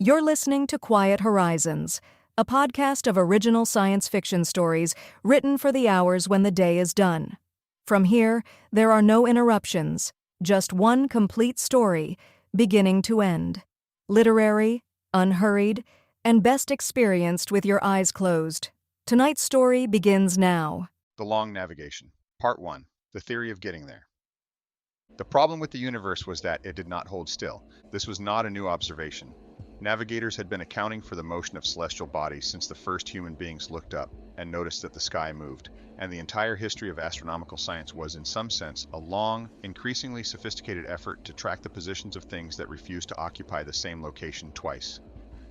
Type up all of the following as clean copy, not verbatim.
You're listening to Quiet Horizons, a podcast of original science fiction stories written for the hours when the day is done. From here, there are no interruptions, just one complete story, beginning to end. Literary, unhurried, and best experienced with your eyes closed. Tonight's story begins now. The Long Navigation. Part 1. The Theory of Getting There. The problem with the universe was that it did not hold still. This was not a new observation. Navigators had been accounting for the motion of celestial bodies since the first human beings looked up and noticed that the sky moved, and the entire history of astronomical science was, in some sense, a long, increasingly sophisticated effort to track the positions of things that refused to occupy the same location twice.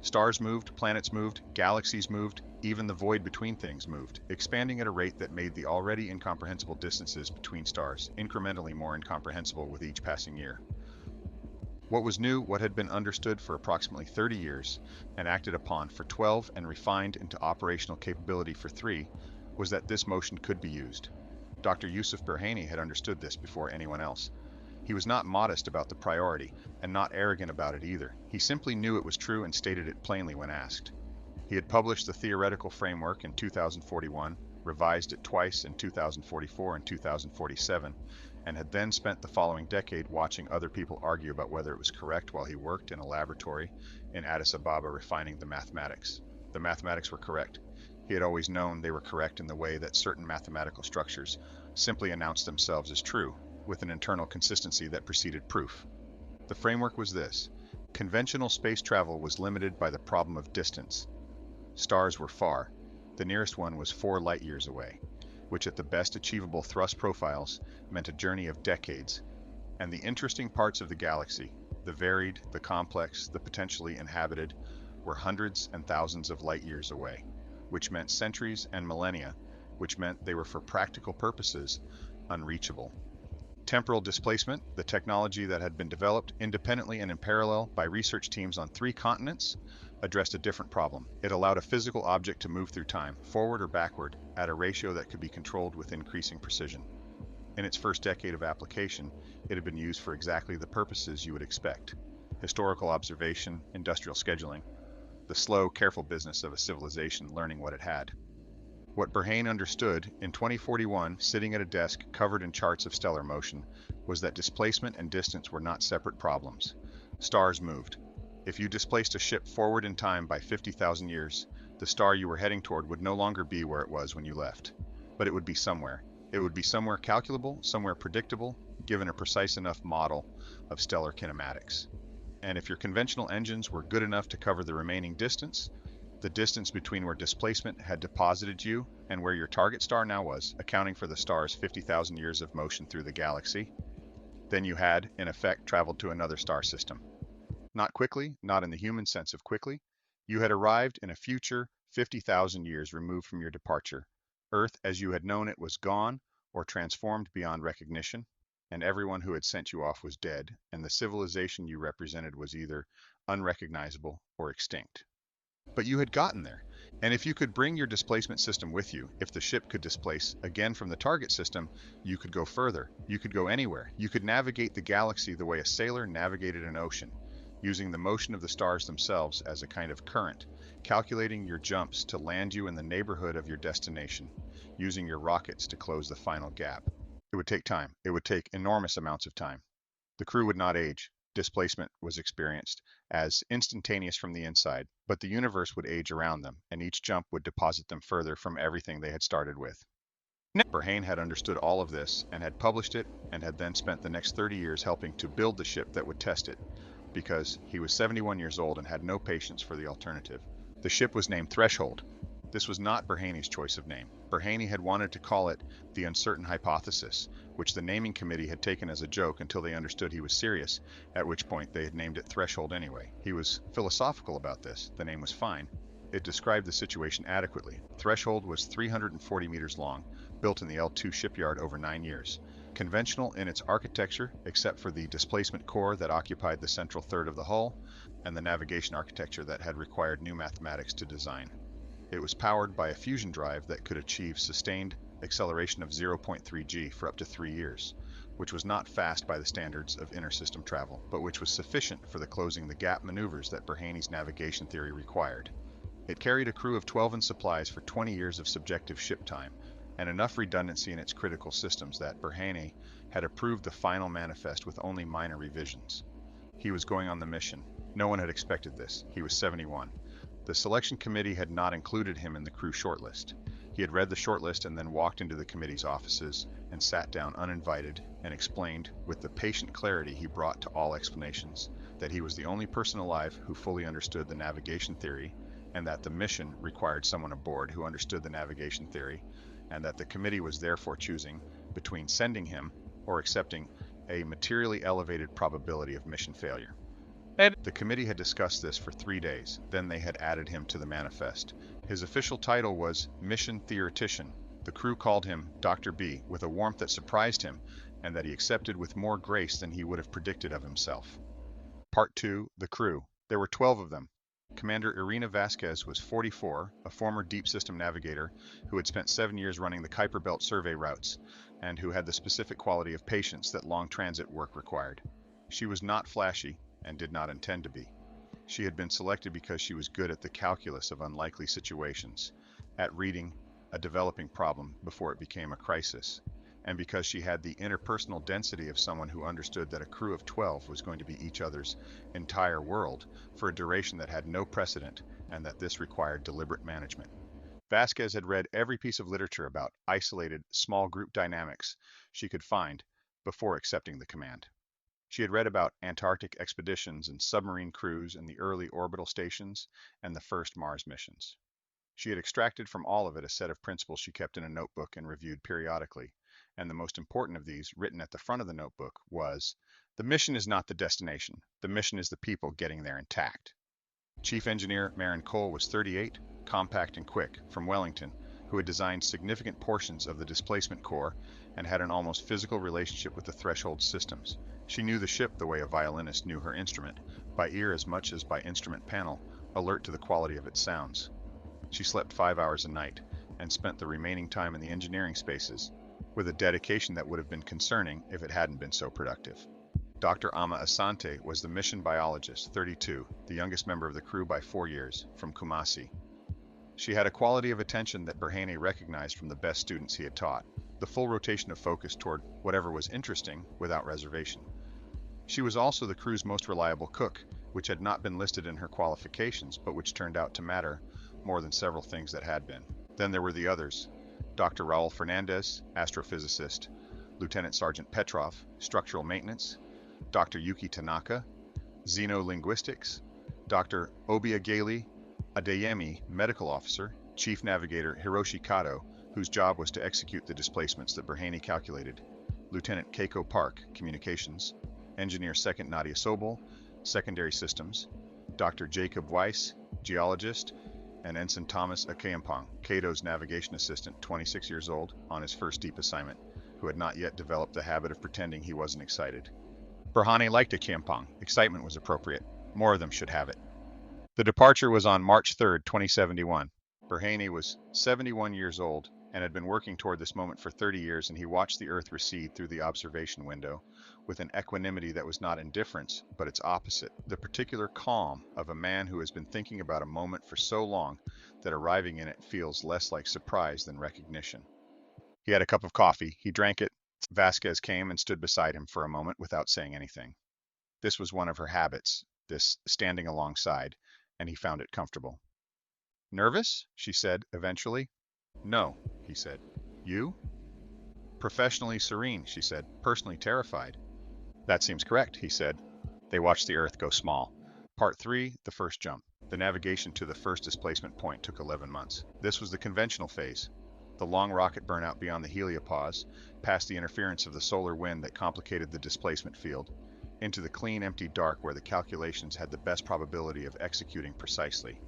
Stars moved, planets moved, galaxies moved, even the void between things moved, expanding at a rate that made the already incomprehensible distances between stars incrementally more incomprehensible with each passing year. What was new, what had been understood for approximately 30 years and acted upon for 12 and refined into operational capability for 3, was that this motion could be used. Dr. Yusuf Berhane had understood this before anyone else. He was not modest about the priority, and not arrogant about it either. He simply knew it was true and stated it plainly when asked. He had published the theoretical framework in 2041, revised it twice in 2044 and 2047, and had then spent the following decade watching other people argue about whether it was correct while he worked in a laboratory in Addis Ababa refining the mathematics. The mathematics were correct. He had always known they were correct in the way that certain mathematical structures simply announced themselves as true, with an internal consistency that preceded proof. The framework was this: conventional space travel was limited by the problem of distance. Stars were far. The nearest one was 4 light-years away, which at the best achievable thrust profiles meant a journey of decades. And the interesting parts of the galaxy, the varied, the complex, the potentially inhabited, were hundreds and thousands of light-years away, which meant centuries and millennia, which meant they were for practical purposes unreachable. Temporal displacement, the technology that had been developed independently and in parallel by research teams on 3 continents, addressed a different problem. It allowed a physical object to move through time, forward or backward, at a ratio that could be controlled with increasing precision. In its first decade of application, it had been used for exactly the purposes you would expect: historical observation, industrial scheduling, the slow, careful business of a civilization learning what it had. What Berhane understood in 2041, sitting at a desk covered in charts of stellar motion, was that displacement and distance were not separate problems. Stars moved. If you displaced a ship forward in time by 50,000 years, the star you were heading toward would no longer be where it was when you left. But it would be somewhere. It would be somewhere calculable, somewhere predictable, given a precise enough model of stellar kinematics. And if your conventional engines were good enough to cover the remaining distance, the distance between where displacement had deposited you and where your target star now was, accounting for the star's 50,000 years of motion through the galaxy, then you had, in effect, traveled to another star system. Not quickly, not in the human sense of quickly. You had arrived in a future 50,000 years removed from your departure. Earth, as you had known it, was gone or transformed beyond recognition, and everyone who had sent you off was dead, and the civilization you represented was either unrecognizable or extinct. But you had gotten there, and if you could bring your displacement system with you, if the ship could displace again from the target system, you could go further, you could go anywhere, you could navigate the galaxy the way a sailor navigated an ocean, using the motion of the stars themselves as a kind of current, calculating your jumps to land you in the neighborhood of your destination, using your rockets to close the final gap. It would take time. It would take enormous amounts of time. The crew would not age. Displacement was experienced as instantaneous from the inside, but the universe would age around them, and each jump would deposit them further from everything they had started with. Berhane had understood all of this and had published it, and had then spent the next 30 years helping to build the ship that would test it, because he was 71 years old and had no patience for the alternative. The ship was named Threshold. This was not Berhane's choice of name. Berhane had wanted to call it the Uncertain Hypothesis, which the naming committee had taken as a joke until they understood he was serious, at which point they had named it Threshold anyway. He was philosophical about this. The name was fine. It described the situation adequately. Threshold was 340 meters long, built in the L2 shipyard over 9 years. Conventional in its architecture, except for the displacement core that occupied the central third of the hull, and the navigation architecture that had required new mathematics to design. It was powered by a fusion drive that could achieve sustained acceleration of 0.3 g for up to 3 years, which was not fast by the standards of inter-system travel, but which was sufficient for the closing the gap maneuvers that Berhane's navigation theory required. It carried a crew of 12 and supplies for 20 years of subjective ship time, and enough redundancy in its critical systems that Berhane had approved the final manifest with only minor revisions. He was going on the mission. No one had expected this. He was 71. The selection committee had not included him in the crew shortlist. He had read the shortlist and then walked into the committee's offices and sat down uninvited and explained, with the patient clarity he brought to all explanations, that he was the only person alive who fully understood the navigation theory, and that the mission required someone aboard who understood the navigation theory, and that the committee was therefore choosing between sending him or accepting a materially elevated probability of mission failure. The committee had discussed this for 3 days. Then they had added him to the manifest. His official title was Mission Theoretician. The crew called him Dr. B with a warmth that surprised him and that he accepted with more grace than he would have predicted of himself. Part 2. The crew. There were 12 of them. Commander Irina Vasquez was 44, a former deep system navigator who had spent 7 years running the Kuiper Belt survey routes and who had the specific quality of patience that long transit work required. She was not flashy and did not intend to be. She had been selected because she was good at the calculus of unlikely situations, at reading a developing problem before it became a crisis, and because she had the interpersonal density of someone who understood that a crew of 12 was going to be each other's entire world for a duration that had no precedent and that this required deliberate management. Vasquez had read every piece of literature about isolated, small group dynamics she could find before accepting the command. She had read about Antarctic expeditions and submarine crews and the early orbital stations and the first Mars missions. She had extracted from all of it a set of principles she kept in a notebook and reviewed periodically, and the most important of these, written at the front of the notebook, was, "The mission is not the destination. The mission is the people getting there intact." Chief Engineer Marin Cole was 38, compact and quick, from Wellington, who had designed significant portions of the displacement core and had an almost physical relationship with the threshold systems. She knew the ship the way a violinist knew her instrument, by ear as much as by instrument panel, alert to the quality of its sounds. She slept 5 hours a night and spent the remaining time in the engineering spaces with a dedication that would have been concerning if it hadn't been so productive. Dr. Ama Asante was the mission biologist, 32, the youngest member of the crew by 4 years, from Kumasi. She had a quality of attention that Berhane recognized from the best students he had taught, the full rotation of focus toward whatever was interesting without reservation. She was also the crew's most reliable cook, which had not been listed in her qualifications, but which turned out to matter more than several things that had been. Then there were the others. Dr. Raul Fernandez, astrophysicist, Lieutenant Sergeant Petrov, structural maintenance, Dr. Yuki Tanaka, xenolinguistics, Dr. Obiageli Adeyemi, medical officer, Chief Navigator Hiroshi Kato, whose job was to execute the displacements that Berhane calculated, Lieutenant Keiko Park, communications, Engineer Second Nadia Sobol, secondary systems, Dr. Jacob Weiss, geologist, and Ensign Thomas Akayampong, Kato's navigation assistant, 26 years old, on his first deep assignment, who had not yet developed the habit of pretending he wasn't excited. Berhane liked Akayampong. Excitement was appropriate. More of them should have it. The departure was on March 3, 2071. Berhane was 71 years old and had been working toward this moment for 30 years, and he watched the Earth recede through the observation window with an equanimity that was not indifference, but its opposite, the particular calm of a man who has been thinking about a moment for so long that arriving in it feels less like surprise than recognition. He had a cup of coffee. He drank it. Vasquez came and stood beside him for a moment without saying anything. This was one of her habits, this standing alongside, and he found it comfortable. "Nervous?" she said eventually. "No," he said. "You?" "Professionally serene," she said. "Personally terrified." "That seems correct," he said. They watched the Earth go small. Part 3, the first jump. The navigation to the first displacement point took 11 months. This was the conventional phase. The long rocket burnout beyond the heliopause, past the interference of the solar wind that complicated the displacement field, into the clean, empty dark where the calculations had the best probability of executing precisely.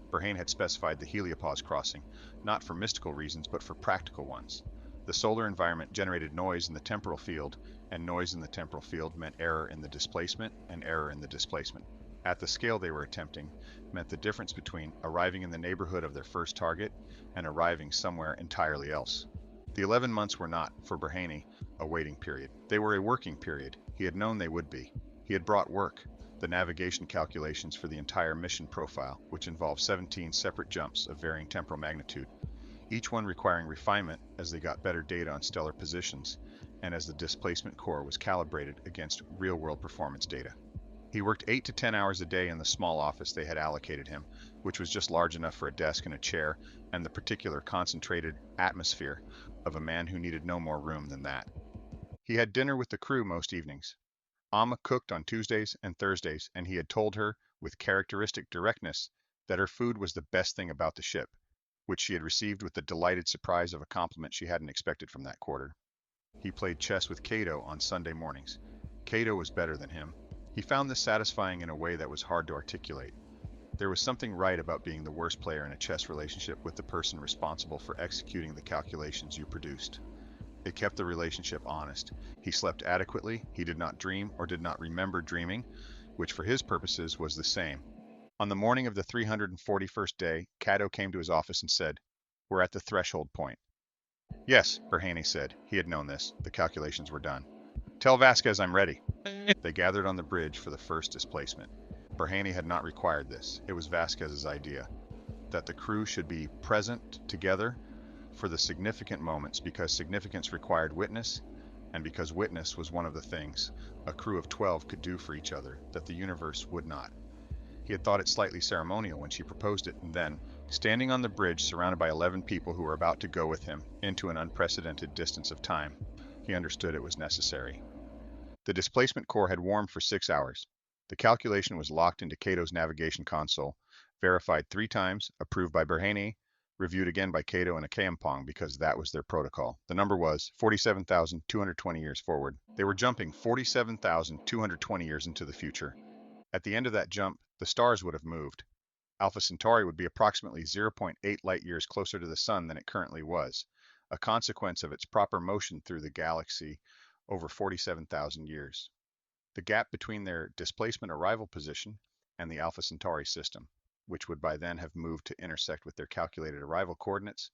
Berhane had specified the heliopause crossing, not for mystical reasons, but for practical ones. The solar environment generated noise in the temporal field, and noise in the temporal field meant error in the displacement, and error in the displacement. At the scale they were attempting, meant the difference between arriving in the neighborhood of their first target and arriving somewhere entirely else. The 11 months were not, for Berhane, a waiting period. They were a working period. He had known they would be. He had brought work, the navigation calculations for the entire mission profile, which involved 17 separate jumps of varying temporal magnitude, each one requiring refinement as they got better data on stellar positions, and as the displacement core was calibrated against real-world performance data. He worked 8 to 10 hours a day in the small office they had allocated him, which was just large enough for a desk and a chair, and the particular concentrated atmosphere of a man who needed no more room than that. He had dinner with the crew most evenings. Amma cooked on Tuesdays and Thursdays, and he had told her, with characteristic directness, that her food was the best thing about the ship, which she had received with the delighted surprise of a compliment she hadn't expected from that quarter. He played chess with Cato on Sunday mornings. Cato was better than him. He found this satisfying in a way that was hard to articulate. There was something right about being the worst player in a chess relationship with the person responsible for executing the calculations you produced. It kept the relationship honest. He slept adequately, he did not dream or did not remember dreaming, which for his purposes was the same. On the morning of the 341st day, Cato came to his office and said, "We're at the threshold point." "Yes," Berhane said. He had known this. The calculations were done. "Tell Vasquez I'm ready." They gathered on the bridge for the first displacement. Berhane had not required this. It was Vasquez's idea, that the crew should be present together for the significant moments because significance required witness, and because witness was one of the things a crew of 12 could do for each other that the universe would not. He had thought it slightly ceremonial when she proposed it, and then, standing on the bridge surrounded by 11 people who were about to go with him into an unprecedented distance of time, he understood it was necessary. The displacement core had warmed for 6 hours. The calculation was locked into Cato's navigation console, verified 3 times, approved by Berhane, reviewed again by Cato and a Kampong because that was their protocol. The number was 47,220 years forward. They were jumping 47,220 years into the future. At the end of that jump, the stars would have moved. Alpha Centauri would be approximately 0.8 light years closer to the Sun than it currently was, a consequence of its proper motion through the galaxy over 47,000 years. The gap between their displacement arrival position and the Alpha Centauri system, which would by then have moved to intersect with their calculated arrival coordinates,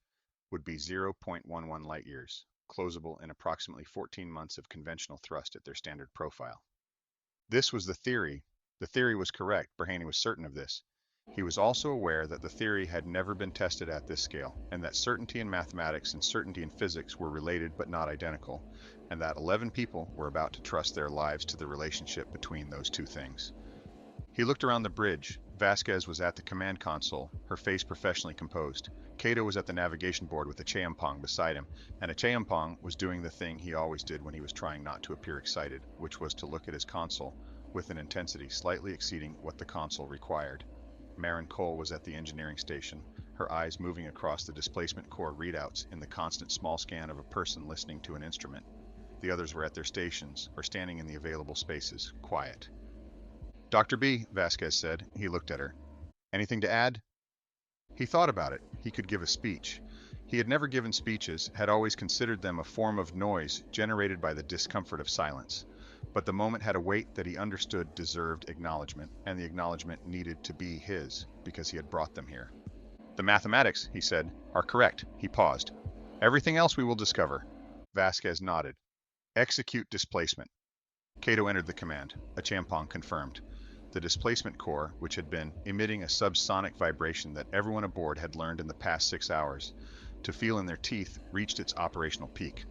would be 0.11 light years, closable in approximately 14 months of conventional thrust at their standard profile. This was the theory. The theory was correct. Berhane was certain of this. He was also aware that the theory had never been tested at this scale, and that certainty in mathematics and certainty in physics were related but not identical, and that 11 people were about to trust their lives to the relationship between those two things. He looked around the bridge. Vasquez was at the command console, her face professionally composed. Cato was at the navigation board with a Champong beside him, and a Champong was doing the thing he always did when he was trying not to appear excited, which was to look at his console with an intensity slightly exceeding what the console required. Marin Cole was at the engineering station, her eyes moving across the displacement core readouts in the constant small scan of a person listening to an instrument. The others were at their stations, or standing in the available spaces, quiet. "Dr. B," Vasquez said. He looked at her. "Anything to add?" He thought about it. He could give a speech. He had never given speeches, had always considered them a form of noise generated by the discomfort of silence. But the moment had a weight that he understood deserved acknowledgement, and the acknowledgement needed to be his, because he had brought them here. "The mathematics," he said, "are correct." He paused. "Everything else we will discover." Vasquez nodded. "Execute displacement." Cato entered the command. A Champong confirmed. The displacement core, which had been emitting a subsonic vibration that everyone aboard had learned in the past 6 hours to feel in their teeth, reached its operational peak.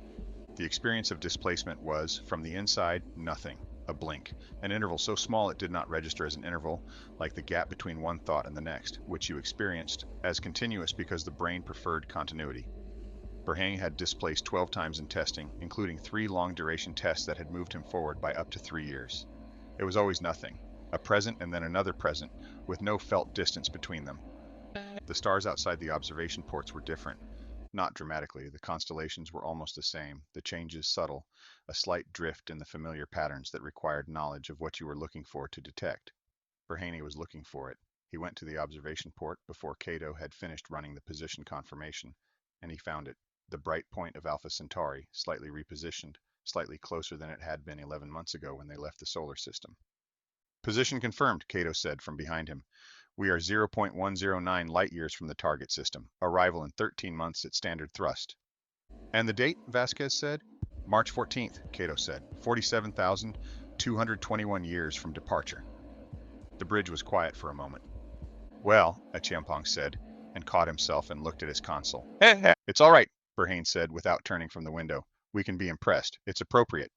The experience of displacement was, from the inside, nothing, a blink, an interval so small it did not register as an interval, like the gap between one thought and the next, which you experienced as continuous because the brain preferred continuity. Berhane had displaced 12 times in testing, including 3 long-duration tests that had moved him forward by up to 3 years. It was always nothing, a present and then another present, with no felt distance between them. The stars outside the observation ports were different. Not dramatically, the constellations were almost the same, the changes subtle, a slight drift in the familiar patterns that required knowledge of what you were looking for to detect. Berhane was looking for it. He went to the observation port before Cato had finished running the position confirmation, and he found it, the bright point of Alpha Centauri, slightly repositioned, slightly closer than it had been 11 months ago when they left the solar system. "Position confirmed," Cato said from behind him. "We are 0.109 light years from the target system. Arrival in 13 months at standard thrust." And the date, Vasquez said? March 14th, Cato said. 47,221 years from departure. The bridge was quiet for a moment. Well, Achiampong said, and caught himself and looked at his console. It's all right, Berhane said without turning from the window. We can be impressed. It's appropriate.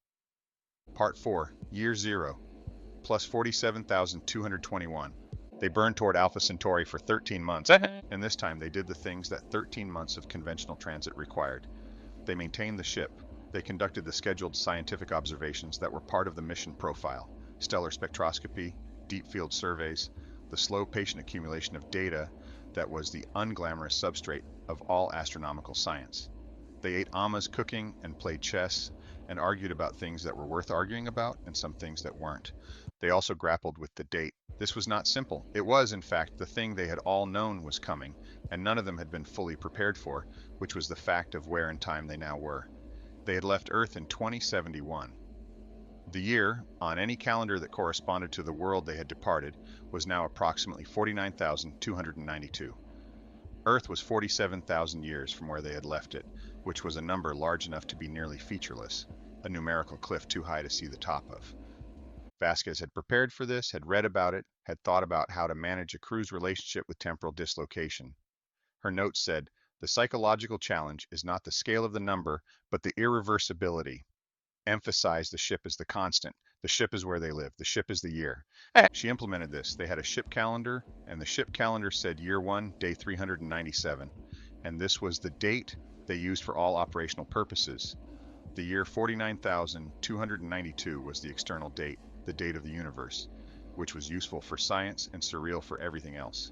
Part 4, Year 0, plus 47,221. They burned toward Alpha Centauri for 13 months, and this time they did the things that 13 months of conventional transit required. They maintained the ship. They conducted the scheduled scientific observations that were part of the mission profile: stellar spectroscopy, deep field surveys, the slow, patient accumulation of data that was the unglamorous substrate of all astronomical science. They ate amas cooking and played chess and argued about things that were worth arguing about and some things that weren't. They also grappled with the date. This was not simple. It was, in fact, the thing they had all known was coming, and none of them had been fully prepared for, which was the fact of where in time they now were. They had left Earth in 2071. The year, on any calendar that corresponded to the world they had departed, was now approximately 49,292. Earth was 47,000 years from where they had left it, which was a number large enough to be nearly featureless, a numerical cliff too high to see the top of. Vasquez had prepared for this, had read about it, had thought about how to manage a crew's relationship with temporal dislocation. Her notes said, "The psychological challenge is not the scale of the number, but the irreversibility. Emphasize the ship is the constant. The ship is where they live. The ship is the year." She implemented this. They had a ship calendar, and the ship calendar said year 1, day 397. And this was the date they used for all operational purposes. The year 49,292 was the external date, the date of the universe, which was useful for science and surreal for everything else.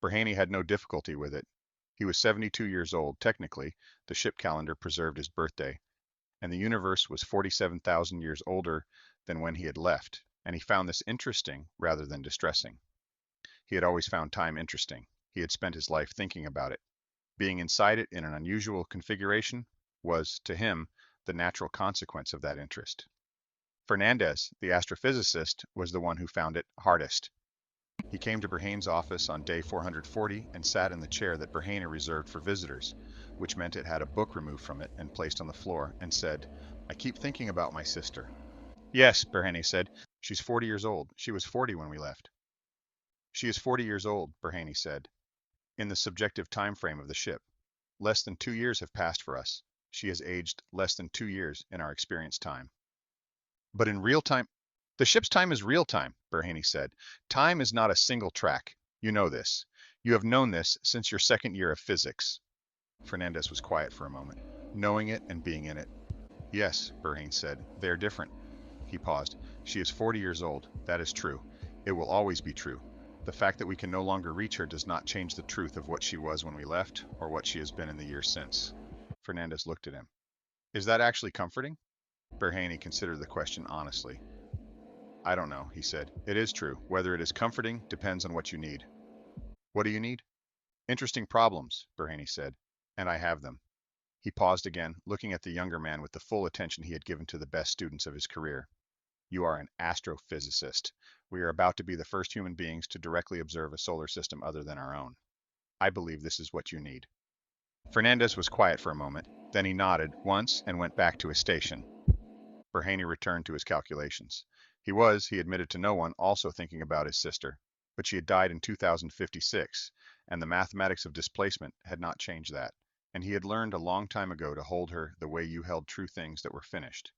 Berhane had no difficulty with it. He was 72 years old. Technically, the ship calendar preserved his birthday, and the universe was 47,000 years older than when he had left, and he found this interesting rather than distressing. He had always found time interesting. He had spent his life thinking about it. Being inside it in an unusual configuration was, to him, the natural consequence of that interest. Fernandez, the astrophysicist, was the one who found it hardest. He came to Berhane's office on day 440 and sat in the chair that Berhane reserved for visitors, which meant it had a book removed from it and placed on the floor, and said, "I keep thinking about my sister." "Yes," Berhane said. "She's 40 years old. She was 40 when we left." "She is 40 years old," Berhane said, "in the subjective time frame of the ship. Less than 2 years have passed for us. She has aged less than 2 years in our experience time." "But in real time—" "The ship's time is real time," Berhane said. "Time is not a single track. You know this. You have known this since your second year of physics." Fernandez was quiet for a moment, knowing it and being in it. "Yes," Berhane said, "they are different." He paused. "She is 40 years old. That is true. It will always be true. The fact that we can no longer reach her does not change the truth of what she was when we left, or what she has been in the years since." Fernandez looked at him. "Is that actually comforting?" Berhane considered the question honestly. "I don't know," he said. "It is true. Whether it is comforting depends on what you need." "What do you need?" "Interesting problems," Berhane said, "and I have them." He paused again, looking at the younger man with the full attention he had given to the best students of his career. "You are an astrophysicist. We are about to be the first human beings to directly observe a solar system other than our own. I believe this is what you need." Fernandez was quiet for a moment. Then he nodded once and went back to his station. Berhane returned to his calculations. He admitted to no one, also thinking about his sister, but she had died in 2056, and the mathematics of displacement had not changed that, and he had learned a long time ago to hold her the way you held true things that were finished.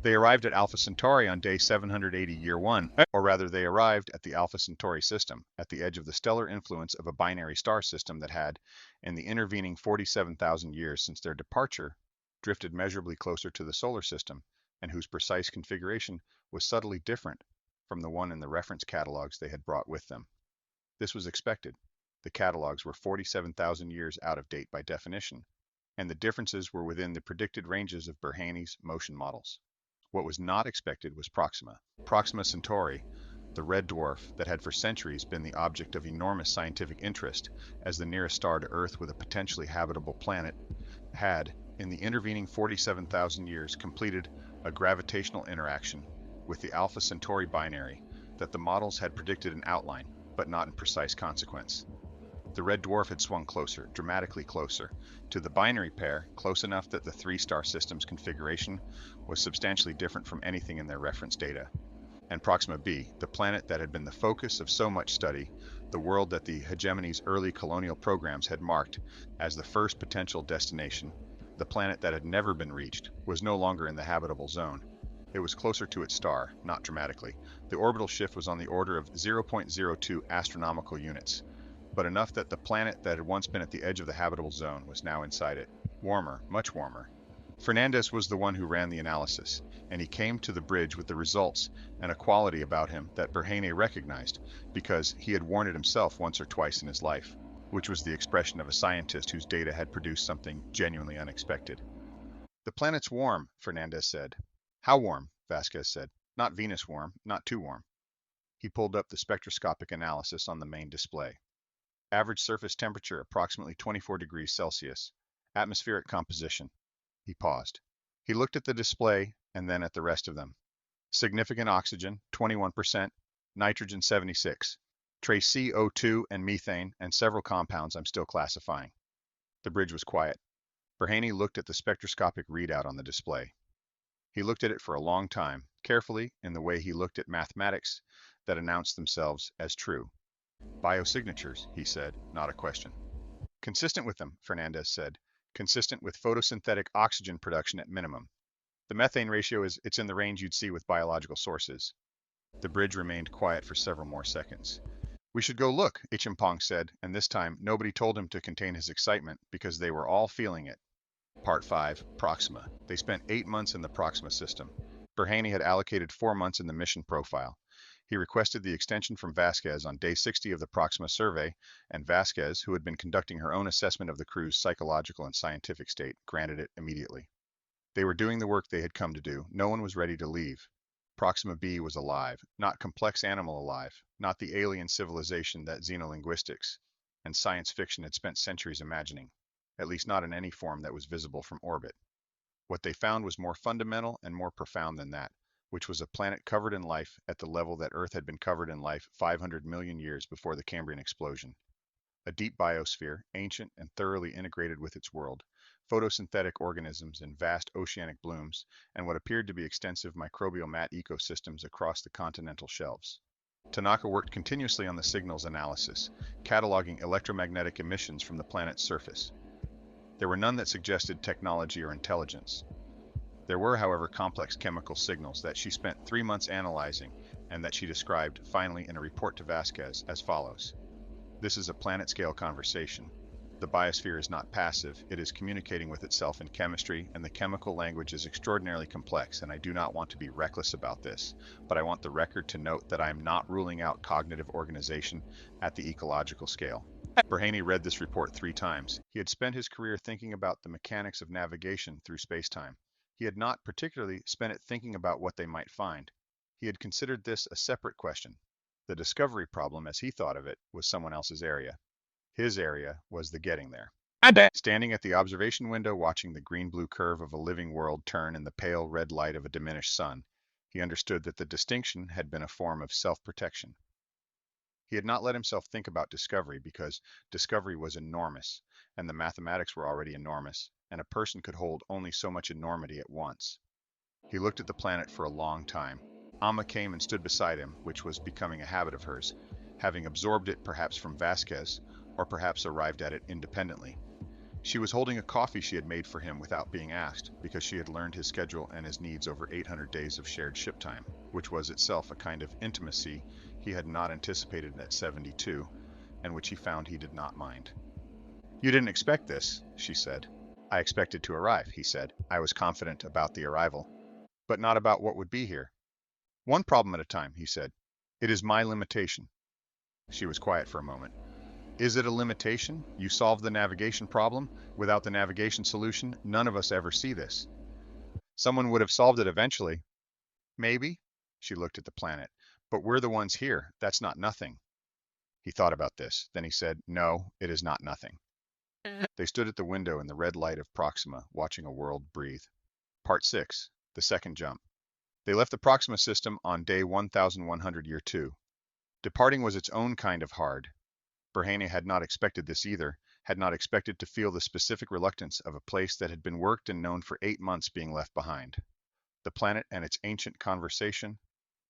They arrived at Alpha Centauri on day 780 year 1, or rather they arrived at the Alpha Centauri system, at the edge of the stellar influence of a binary star system that had, in the intervening 47,000 years since their departure, drifted measurably closer to the solar system, and whose precise configuration was subtly different from the one in the reference catalogs they had brought with them. This was expected. The catalogs were 47,000 years out of date by definition, and the differences were within the predicted ranges of Berhane's motion models. What was not expected was Proxima. Proxima Centauri, the red dwarf that had for centuries been the object of enormous scientific interest as the nearest star to Earth with a potentially habitable planet, had, in the intervening 47,000 years, completed a gravitational interaction with the Alpha Centauri binary that the models had predicted in outline, but not in precise consequence. The red dwarf had swung closer, dramatically closer, to the binary pair, close enough that the three-star system's configuration was substantially different from anything in their reference data. And Proxima b, the planet that had been the focus of so much study, the world that the hegemony's early colonial programs had marked as the first potential destination, the planet that had never been reached, was no longer in the habitable zone. It was closer to its star, not dramatically. The orbital shift was on the order of 0.02 astronomical units, but enough that the planet that had once been at the edge of the habitable zone was now inside it. Warmer, much warmer. Fernandez was the one who ran the analysis, and he came to the bridge with the results and a quality about him that Berhane recognized, because he had worn it himself once or twice in his life, which was the expression of a scientist whose data had produced something genuinely unexpected. The planet's warm, Fernandez said. How warm? Vasquez said. Not Venus warm, not too warm. He pulled up the spectroscopic analysis on the main display. Average surface temperature approximately 24 degrees Celsius. Atmospheric composition. He paused. He looked at the display and then at the rest of them. Significant oxygen, 21%, nitrogen 76, trace CO2 and methane, and several compounds I'm still classifying. The bridge was quiet. Berhane looked at the spectroscopic readout on the display. He looked at it for a long time, carefully, in the way he looked at mathematics that announced themselves as true. Biosignatures, he said, not a question. Consistent with them, Fernandez said. Consistent with photosynthetic oxygen production at minimum. The methane ratio it's in the range you'd see with biological sources. The bridge remained quiet for several more seconds. We should go look, Ichimpong said, and this time nobody told him to contain his excitement because they were all feeling it. Part 5, Proxima. They spent 8 months in the Proxima system. Berhane had allocated 4 months in the mission profile. He requested the extension from Vasquez on day 60 of the Proxima survey, and Vasquez, who had been conducting her own assessment of the crew's psychological and scientific state, granted it immediately. They were doing the work they had come to do. No one was ready to leave. Proxima b was alive, not complex animal alive, not the alien civilization that xenolinguistics and science fiction had spent centuries imagining, at least not in any form that was visible from orbit. What they found was more fundamental and more profound than that, which was a planet covered in life at the level that Earth had been covered in life 500 million years before the Cambrian explosion. A deep biosphere, ancient and thoroughly integrated with its world, photosynthetic organisms in vast oceanic blooms, and what appeared to be extensive microbial mat ecosystems across the continental shelves. Tanaka worked continuously on the signals analysis, cataloging electromagnetic emissions from the planet's surface. There were none that suggested technology or intelligence. There were, however, complex chemical signals that she spent 3 months analyzing and that she described, finally, in a report to Vasquez as follows. This is a planet-scale conversation. The biosphere is not passive, it is communicating with itself in chemistry, and the chemical language is extraordinarily complex, and I do not want to be reckless about this, but I want the record to note that I am not ruling out cognitive organization at the ecological scale. Berhane read this report 3 times. He had spent his career thinking about the mechanics of navigation through space-time. He had not particularly spent it thinking about what they might find. He had considered this a separate question. The discovery problem, as he thought of it, was someone else's area. His area was the getting there. Standing at the observation window watching the green-blue curve of a living world turn in the pale red light of a diminished sun, he understood that the distinction had been a form of self-protection. He had not let himself think about discovery because discovery was enormous, and the mathematics were already enormous, and a person could hold only so much enormity at once. He looked at the planet for a long time. Amma came and stood beside him, which was becoming a habit of hers, having absorbed it perhaps from Vasquez, or perhaps arrived at it independently. She was holding a coffee she had made for him without being asked, because she had learned his schedule and his needs over 800 days of shared ship time, which was itself a kind of intimacy he had not anticipated at 72, and which he found he did not mind. You didn't expect this, she said. I expected to arrive, he said. I was confident about the arrival, but not about what would be here. One problem at a time, he said. It is my limitation. She was quiet for a moment. Is it a limitation? You solve the navigation problem. Without the navigation solution, none of us ever see this. Someone would have solved it eventually. Maybe. She looked at the planet. But we're the ones here. That's not nothing. He thought about this. Then he said, no, it is not nothing. They stood at the window in the red light of Proxima, watching a world breathe. Part 6. The second jump. They left the Proxima system on day 1100 year 2. Departing was its own kind of hard. Berhane had not expected this either, had not expected to feel the specific reluctance of a place that had been worked and known for 8 months being left behind. The planet and its ancient conversation,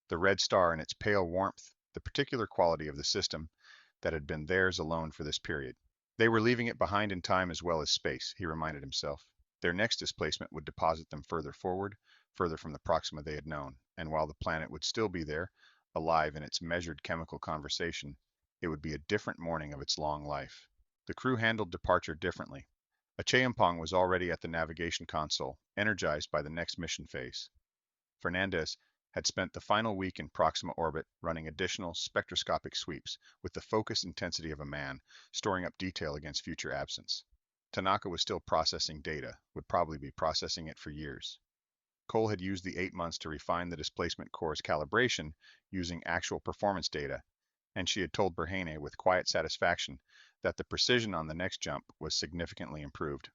the red star and its pale warmth, the particular quality of the system that had been theirs alone for this period. They were leaving it behind in time as well as space, he reminded himself. Their next displacement would deposit them further forward, further from the Proxima they had known, and while the planet would still be there, alive in its measured chemical conversation, it would be a different morning of its long life. The crew handled departure differently. Achampong was already at the navigation console, energized by the next mission phase. Fernandez had spent the final week in Proxima orbit running additional spectroscopic sweeps with the focused intensity of a man, storing up detail against future absence. Tanaka was still processing data, would probably be processing it for years. Cole had used the 8 months to refine the displacement core's calibration using actual performance data, and she had told Berhane with quiet satisfaction that the precision on the next jump was significantly improved.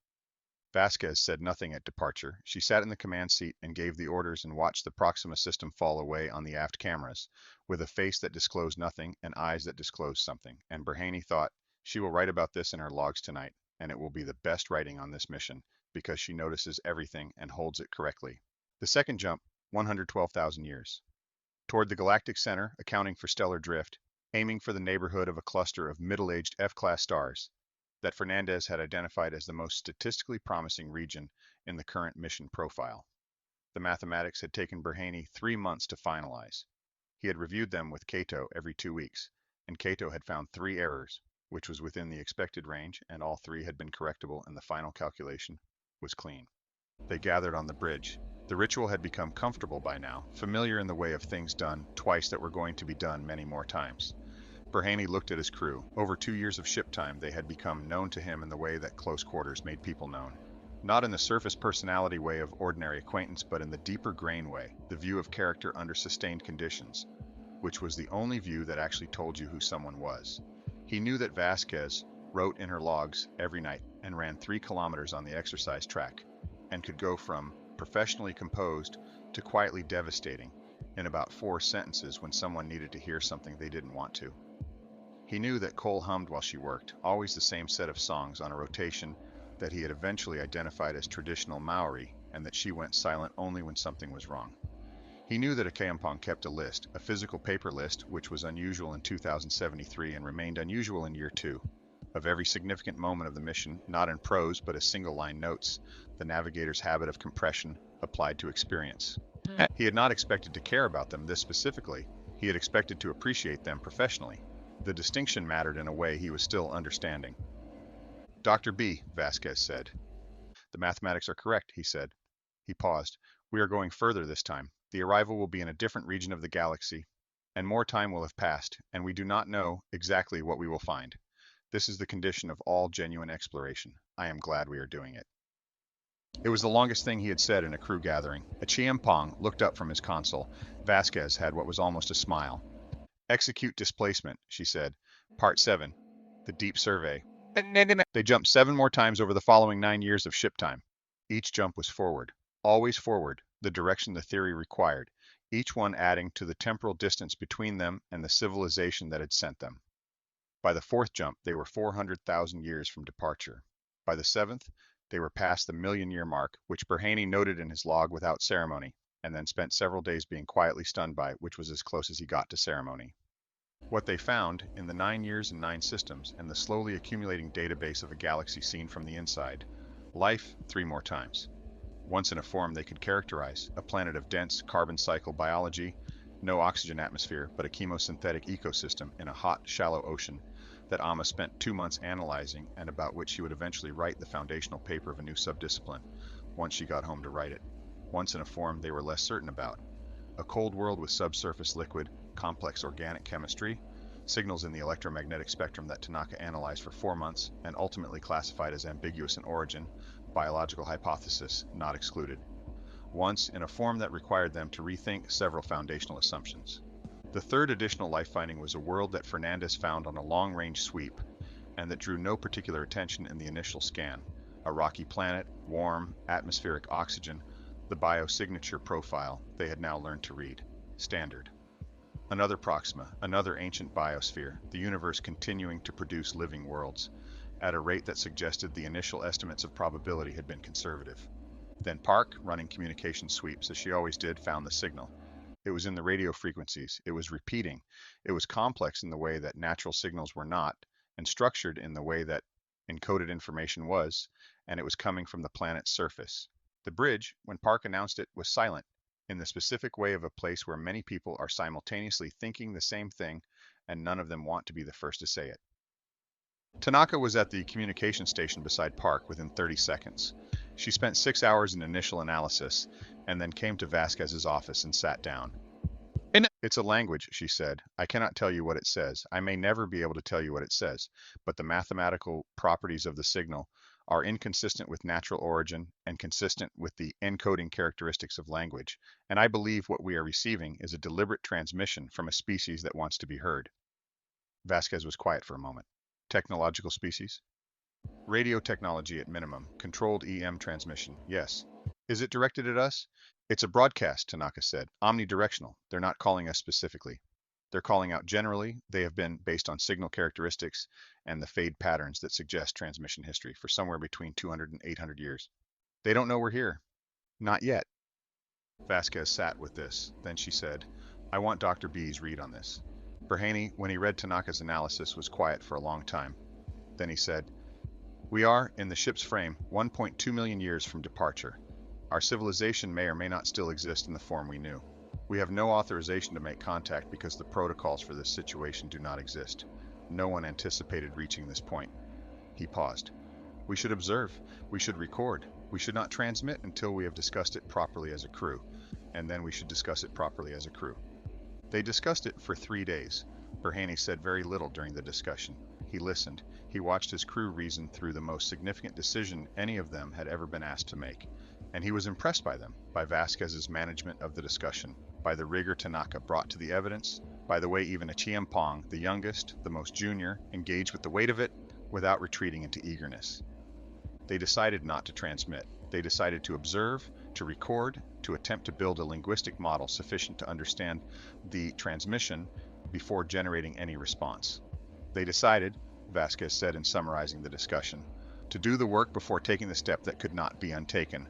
Vasquez said nothing at departure. She sat in the command seat and gave the orders and watched the Proxima system fall away on the aft cameras, with a face that disclosed nothing and eyes that disclosed something. And Berhane thought, she will write about this in her logs tonight, and it will be the best writing on this mission, because she notices everything and holds it correctly. The second jump, 112,000 years. Toward the galactic center, accounting for stellar drift, aiming for the neighborhood of a cluster of middle-aged F-class stars that Fernandez had identified as the most statistically promising region in the current mission profile. The mathematics had taken Berhane 3 months to finalize. He had reviewed them with Kato every 2 weeks, and Kato had found 3 errors, which was within the expected range, and all 3 had been correctable, and the final calculation was clean. They gathered on the bridge. The ritual had become comfortable by now, familiar in the way of things done twice that were going to be done many more times. Berhane looked at his crew. Over 2 years of ship time, they had become known to him in the way that close quarters made people known. Not in the surface personality way of ordinary acquaintance, but in the deeper grain way, the view of character under sustained conditions, which was the only view that actually told you who someone was. He knew that Vasquez wrote in her logs every night and ran 3 kilometers on the exercise track, and could go from professionally composed to quietly devastating in about 4 sentences when someone needed to hear something they didn't want to. He knew that Cole hummed while she worked, always the same set of songs on a rotation that he had eventually identified as traditional Maori, and that she went silent only when something was wrong. He knew that Achampong kept a list, a physical paper list, which was unusual in 2073 and remained unusual in year 2, of every significant moment of the mission, not in prose but as single-line notes, the navigator's habit of compression applied to experience. He had not expected to care about them this specifically. He had expected to appreciate them professionally. The distinction mattered in a way he was still understanding. Dr. B, Vasquez said. The mathematics are correct, he said. He paused. We are going further this time. The arrival will be in a different region of the galaxy, and more time will have passed, and we do not know exactly what we will find. This is the condition of all genuine exploration. I am glad we are doing it. It was the longest thing he had said in a crew gathering. Achampong looked up from his console. Vasquez had what was almost a smile. Execute displacement, she said. Part 7. The deep survey. They jumped 7 more times over the following 9 years of ship time. Each jump was forward. Always forward, the direction the theory required, each one adding to the temporal distance between them and the civilization that had sent them. By the 4th jump, they were 400,000 years from departure. By the 7th, they were past the million-year mark, which Berhane noted in his log without ceremony, and then spent several days being quietly stunned by, which was as close as he got to ceremony. What they found in the 9 years and 9 systems and the slowly accumulating database of a galaxy seen from the inside. Life 3 more times. Once in a form they could characterize, a planet of dense carbon cycle biology, no oxygen atmosphere, but a chemosynthetic ecosystem in a hot, shallow ocean that Amma spent 2 months analyzing and about which she would eventually write the foundational paper of a new subdiscipline, once she got home to write it. Once in a form they were less certain about. A cold world with subsurface liquid, complex organic chemistry, signals in the electromagnetic spectrum that Tanaka analyzed for 4 months and ultimately classified as ambiguous in origin, biological hypothesis not excluded. Once in a form that required them to rethink several foundational assumptions. The third additional life finding was a world that Fernandez found on a long-range sweep and that drew no particular attention in the initial scan. A rocky planet, warm, atmospheric oxygen, the biosignature profile they had now learned to read. Standard. Another Proxima, another ancient biosphere, the universe continuing to produce living worlds, at a rate that suggested the initial estimates of probability had been conservative. Then Park, running communication sweeps as she always did, found the signal. It was in the radio frequencies. It was repeating. It was complex in the way that natural signals were not, and structured in the way that encoded information was, and it was coming from the planet's surface. The bridge, when Park announced it, was silent, in the specific way of a place where many people are simultaneously thinking the same thing, and none of them want to be the first to say it. Tanaka was at the communication station beside Park within 30 seconds. She spent 6 hours in initial analysis, and then came to Vasquez's office and sat down. It's a language, she said. I cannot tell you what it says. I may never be able to tell you what it says, but the mathematical properties of the signal are inconsistent with natural origin and consistent with the encoding characteristics of language, and I believe what we are receiving is a deliberate transmission from a species that wants to be heard. Vasquez was quiet for a moment. Technological species? Radio technology at minimum. Controlled EM transmission, yes. Is it directed at us? It's a broadcast, Tanaka said. Omnidirectional. They're not calling us specifically. They're calling out generally. They have been based on signal characteristics and the fade patterns that suggest transmission history for somewhere between 200 and 800 years. They don't know we're here. Not yet. Vasquez sat with this. Then she said, I want Dr. B's read on this. Berhane, when he read Tanaka's analysis, was quiet for a long time. Then he said, we are, in the ship's frame, 1.2 million years from departure. Our civilization may or may not still exist in the form we knew. We have no authorization to make contact because the protocols for this situation do not exist. No one anticipated reaching this point. He paused. We should observe. We should record. We should not transmit until we have discussed it properly as a crew, and then we should discuss it properly as a crew. They discussed it for 3 days. Berhane said very little during the discussion. He listened. He watched his crew reason through the most significant decision any of them had ever been asked to make. And he was impressed by them, by Vasquez's management of the discussion, by the rigor Tanaka brought to the evidence, by the way even a Chiampong, the youngest, the most junior, engaged with the weight of it without retreating into eagerness. They decided not to transmit. They decided to observe, to record, to attempt to build a linguistic model sufficient to understand the transmission before generating any response. They decided, Vasquez said in summarizing the discussion, to do the work before taking the step that could not be untaken.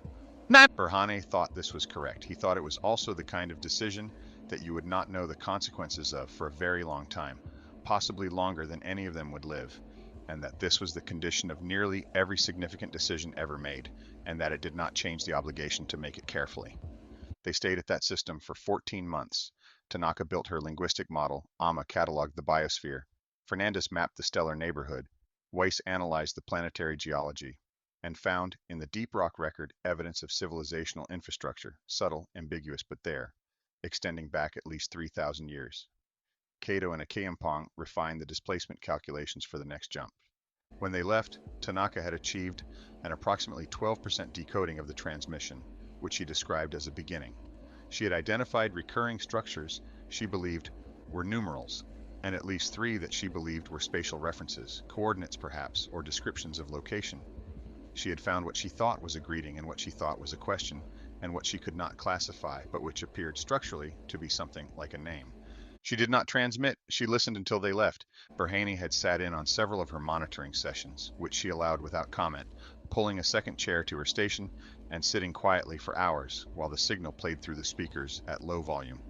Berhane thought this was correct. He thought it was also the kind of decision that you would not know the consequences of for a very long time, possibly longer than any of them would live, and that this was the condition of nearly every significant decision ever made, and that it did not change the obligation to make it carefully. They stayed at that system for 14 months. Tanaka built her linguistic model, Amma cataloged the biosphere, Fernandez mapped the stellar neighborhood, Weiss analyzed the planetary geology, and found, in the deep rock record, evidence of civilizational infrastructure, subtle, ambiguous, but there, extending back at least 3,000 years. Kato and Akayampong refined the displacement calculations for the next jump. When they left, Tanaka had achieved an approximately 12% decoding of the transmission, which she described as a beginning. She had identified recurring structures she believed were numerals, and at least 3 that she believed were spatial references, coordinates perhaps, or descriptions of location. She had found what she thought was a greeting and what she thought was a question, and what she could not classify, but which appeared structurally to be something like a name. She did not transmit. She listened until they left. Berhane had sat in on several of her monitoring sessions, which she allowed without comment, pulling a second chair to her station and sitting quietly for hours while the signal played through the speakers at low volume.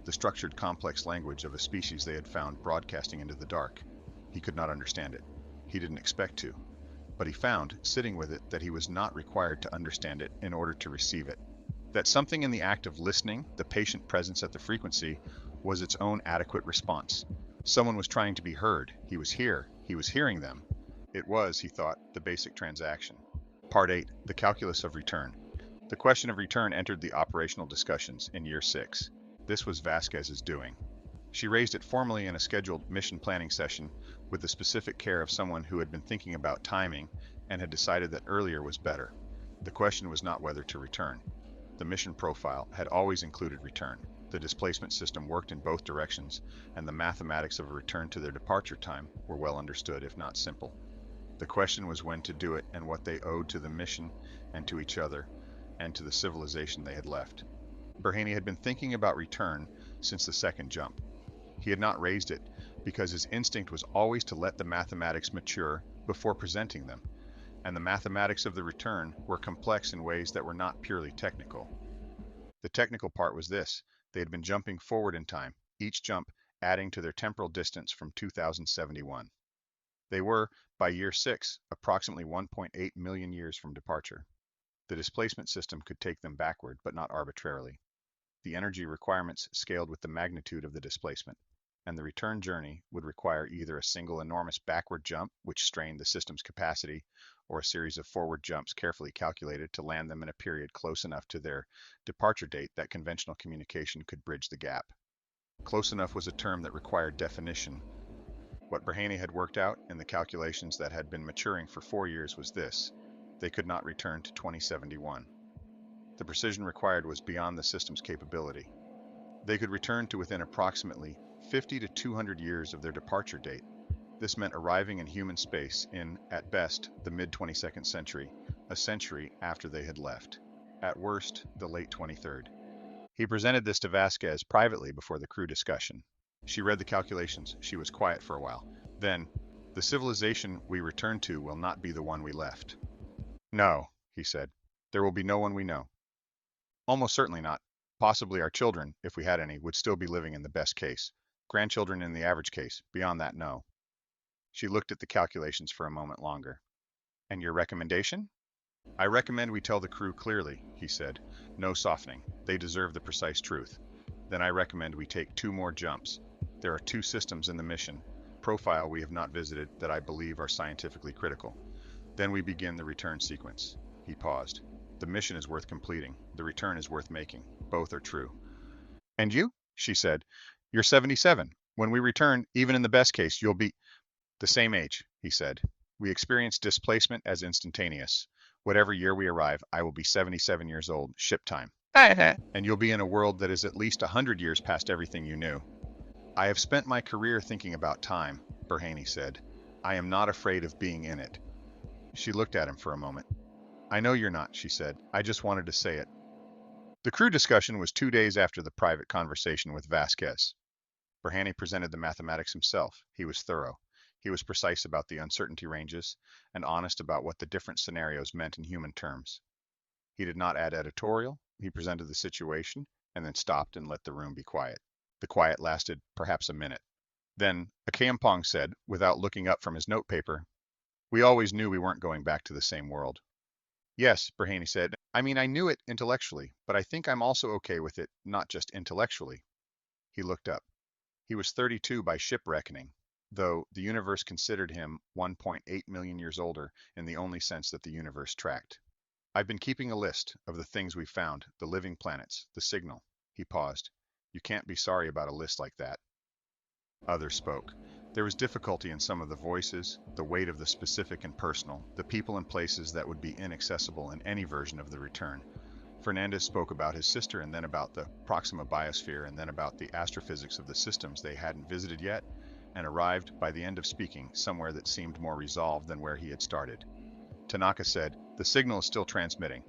The structured, complex language of a species they had found broadcasting into the dark. He could not understand it. He didn't expect to. But he found, sitting with it, that he was not required to understand it in order to receive it. That something in the act of listening, the patient presence at the frequency, was its own adequate response. Someone was trying to be heard. He was here. He was hearing them. It was, he thought, the basic transaction. Part 8. The Calculus of Return. The question of return entered the operational discussions in Year 6. This was Vasquez's doing. She raised it formally in a scheduled mission planning session with the specific care of someone who had been thinking about timing and had decided that earlier was better. The question was not whether to return. The mission profile had always included return. The displacement system worked in both directions, and the mathematics of a return to their departure time were well understood, if not simple. The question was when to do it and what they owed to the mission and to each other and to the civilization they had left. Berhane had been thinking about return since the second jump. He had not raised it because his instinct was always to let the mathematics mature before presenting them, and the mathematics of the return were complex in ways that were not purely technical. The technical part was this: they had been jumping forward in time, each jump adding to their temporal distance from 2071. They were, by year 6, approximately 1.8 million years from departure. The displacement system could take them backward, but not arbitrarily. The energy requirements scaled with the magnitude of the displacement, and the return journey would require either a single enormous backward jump, which strained the system's capacity, or a series of forward jumps carefully calculated to land them in a period close enough to their departure date that conventional communication could bridge the gap. Close enough was a term that required definition. What Berhane had worked out in the calculations that had been maturing for 4 years was this: they could not return to 2071. The precision required was beyond the system's capability. They could return to within approximately 50 to 200 years of their departure date. This meant arriving in human space in, at best, the mid-22nd century, a century after they had left. At worst, the late 23rd. He presented this to Vasquez privately before the crew discussion. She read the calculations. She was quiet for a while. Then, the civilization we return to will not be the one we left. No, he said. There will be no one we know. Almost certainly not. Possibly our children, if we had any, would still be living in the best case. Grandchildren in the average case. Beyond that, no. She looked at the calculations for a moment longer. And your recommendation? I recommend we tell the crew clearly, he said. No softening. They deserve the precise truth. Then I recommend we take 2 more jumps. There are 2 systems in the mission profile we have not visited that I believe are scientifically critical. Then we begin the return sequence. He paused. The mission is worth completing. The return is worth making. Both are true. And you? She said. You're 77. When we return, even in the best case, you'll be the same age, he said. We experience displacement as instantaneous. Whatever year we arrive, I will be 77 years old, ship time. And you'll be in a world that is at least 100 years past everything you knew. I have spent my career thinking about time, Berhane said. I am not afraid of being in it. She looked at him for a moment. I know you're not, she said. I just wanted to say it. The crew discussion was 2 days after the private conversation with Vasquez. Berhane presented the mathematics himself. He was thorough. He was precise about the uncertainty ranges and honest about what the different scenarios meant in human terms. He did not add editorial. He presented the situation and then stopped and let the room be quiet. The quiet lasted perhaps a minute. Then Akampong said, without looking up from his notepaper, "We always knew we weren't going back to the same world." Yes, Berhane said. I mean, I knew it intellectually, but I think I'm also okay with it, not just intellectually. He looked up. He was 32 by ship reckoning, though the universe considered him 1.8 million years older in the only sense that the universe tracked. I've been keeping a list of the things we've found, the living planets, the signal. He paused. You can't be sorry about a list like that. Others spoke. There was difficulty in some of the voices, the weight of the specific and personal, the people and places that would be inaccessible in any version of the return. Fernandez spoke about his sister and then about the Proxima biosphere and then about the astrophysics of the systems they hadn't visited yet, and arrived, by the end of speaking, somewhere that seemed more resolved than where he had started. Tanaka said, the signal is still transmitting.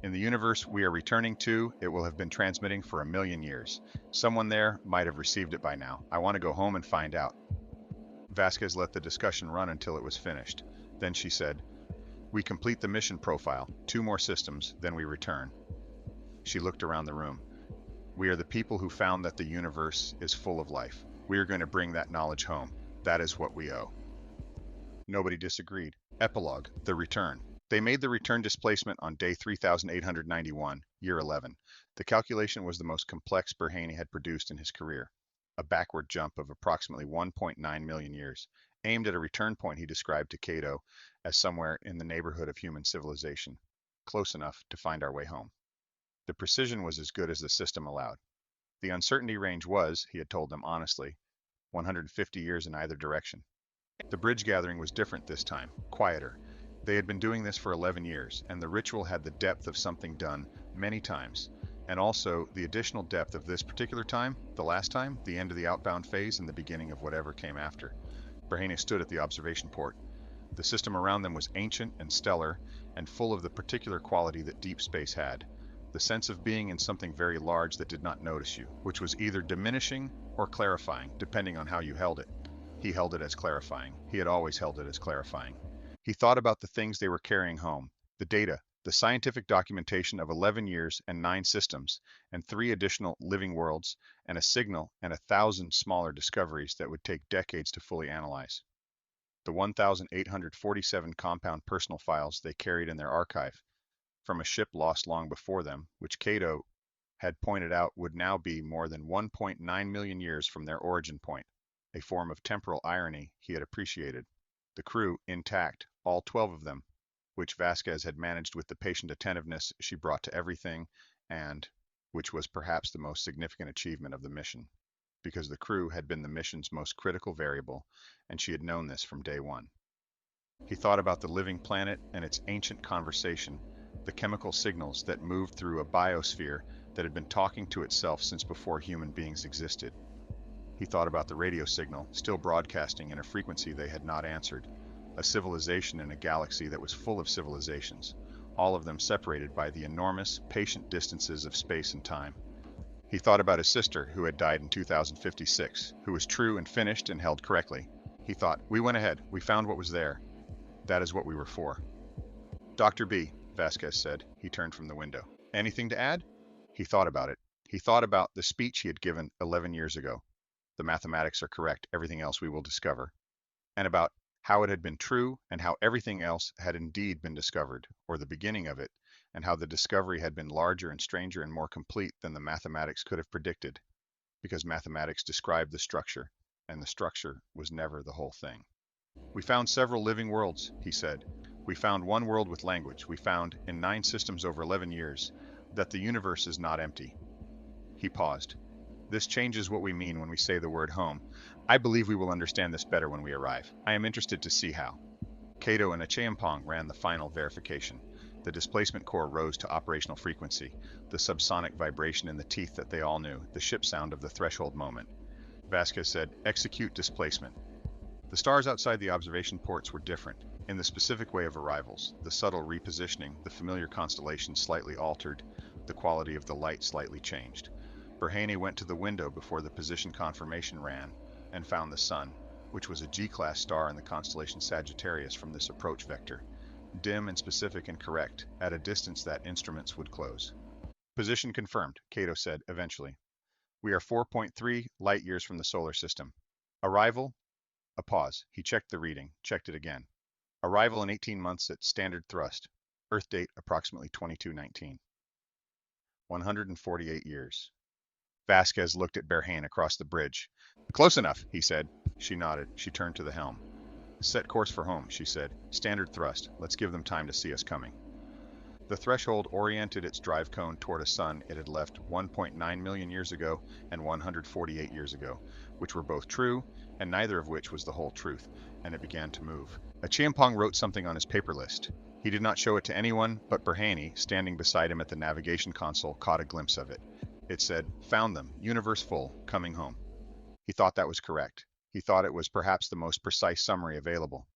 In the universe we are returning to, it will have been transmitting for 1 million years. Someone there might have received it by now. I want to go home and find out. Vasquez let the discussion run until it was finished. Then she said, we complete the mission profile, 2 more systems, then we return. She looked around the room. We are the people who found that the universe is full of life. We are going to bring that knowledge home. That is what we owe. Nobody disagreed. Epilogue, the return. They made the return displacement on day 3891, year 11. The calculation was the most complex Berhane had produced in his career. A backward jump of approximately 1.9 million years, aimed at a return point he described to Cato as somewhere in the neighborhood of human civilization, close enough to find our way home. The precision was as good as the system allowed. The uncertainty range was, he had told them honestly, 150 years in either direction. The bridge gathering was different this time, quieter. They had been doing this for 11 years, and the ritual had the depth of something done many times, and also the additional depth of this particular time, the last time, the end of the outbound phase and the beginning of whatever came after. Berhane stood at the observation port. The system around them was ancient and stellar, and full of the particular quality that deep space had. the sense of being in something very large that did not notice you, which was either diminishing or clarifying, depending on how you held it. He held it as clarifying. He had always held it as clarifying. He thought about the things they were carrying home, the data, the scientific documentation of 11 years and 9 systems, and 3 additional living worlds, and a signal and 1,000 smaller discoveries that would take decades to fully analyze. The 1,847 compound personal files they carried in their archive, from a ship lost long before them, which Cato had pointed out would now be more than 1.9 million years from their origin point, a form of temporal irony he had appreciated. The crew, intact, all 12 of them, which Vasquez had managed with the patient attentiveness she brought to everything, and which was perhaps the most significant achievement of the mission, because the crew had been the mission's most critical variable, and she had known this from day one. He thought about the living planet and its ancient conversation, the chemical signals that moved through a biosphere that had been talking to itself since before human beings existed. He thought about the radio signal, still broadcasting in a frequency they had not answered, a civilization in a galaxy that was full of civilizations, all of them separated by the enormous, patient distances of space and time. He thought about his sister, who had died in 2056, who was true and finished and held correctly. He thought, we went ahead, we found what was there. That is what we were for. Dr. B, Vasquez said. He turned from the window. Anything to add? He thought about it. He thought about the speech he had given 11 years ago. The mathematics are correct, everything else we will discover. And about how it had been true and how everything else had indeed been discovered, or the beginning of it, and how the discovery had been larger and stranger and more complete than the mathematics could have predicted, because mathematics described the structure, and the structure was never the whole thing. We found several living worlds, he said. We found one world with language. We found, in 9 systems over 11 years, that the universe is not empty. He paused. This changes what we mean when we say the word home. I believe we will understand this better when we arrive. I am interested to see how. Cato and Achampong ran the final verification. The displacement core rose to operational frequency, the subsonic vibration in the teeth that they all knew, the ship sound of the threshold moment. Vasquez said, execute displacement. The stars outside the observation ports were different, in the specific way of arrivals, the subtle repositioning, the familiar constellation slightly altered, the quality of the light slightly changed. Berhane went to the window before the position confirmation ran, and found the sun, which was a G-class star in the constellation Sagittarius from this approach vector, dim and specific and correct, at a distance that instruments would close. Position confirmed, Cato said eventually. We are 4.3 light years from the solar system. Arrival? A pause. He checked the reading, checked it again. Arrival in 18 months at standard thrust. Earth date approximately 2219. 148 years. Vasquez looked at Berhane across the bridge. Close enough, he said. She nodded. She turned to the helm. Set course for home, she said. Standard thrust. Let's give them time to see us coming. The threshold oriented its drive cone toward a sun it had left 1.9 million years ago and 148 years ago, which were both true, and neither of which was the whole truth, and it began to move. Achampong wrote something on his paper list. He did not show it to anyone, but Berhane, standing beside him at the navigation console, caught a glimpse of it. It said, found them, universe full, coming home. He thought that was correct. He thought it was perhaps the most precise summary available.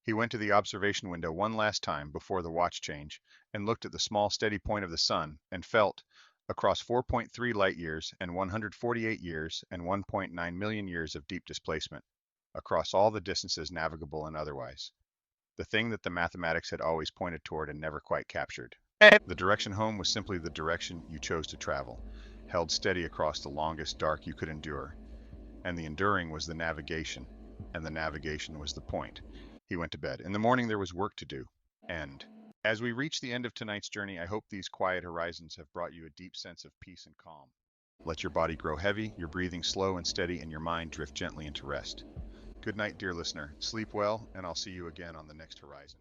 He went to the observation window one last time before the watch change and looked at the small steady point of the sun and felt, across 4.3 light years and 148 years and 1.9 million years of deep displacement, across all the distances navigable and otherwise, the thing that the mathematics had always pointed toward and never quite captured. The direction home was simply the direction you chose to travel, held steady across the longest dark you could endure, and the enduring was the navigation, and the navigation was the point. He went to bed. In the morning there was work to do. End. As we reach the end of tonight's journey, I hope these quiet horizons have brought you a deep sense of peace and calm. Let your body grow heavy, your breathing slow and steady, and your mind drift gently into rest. Good night, dear listener. Sleep well, and I'll see you again on the next horizon.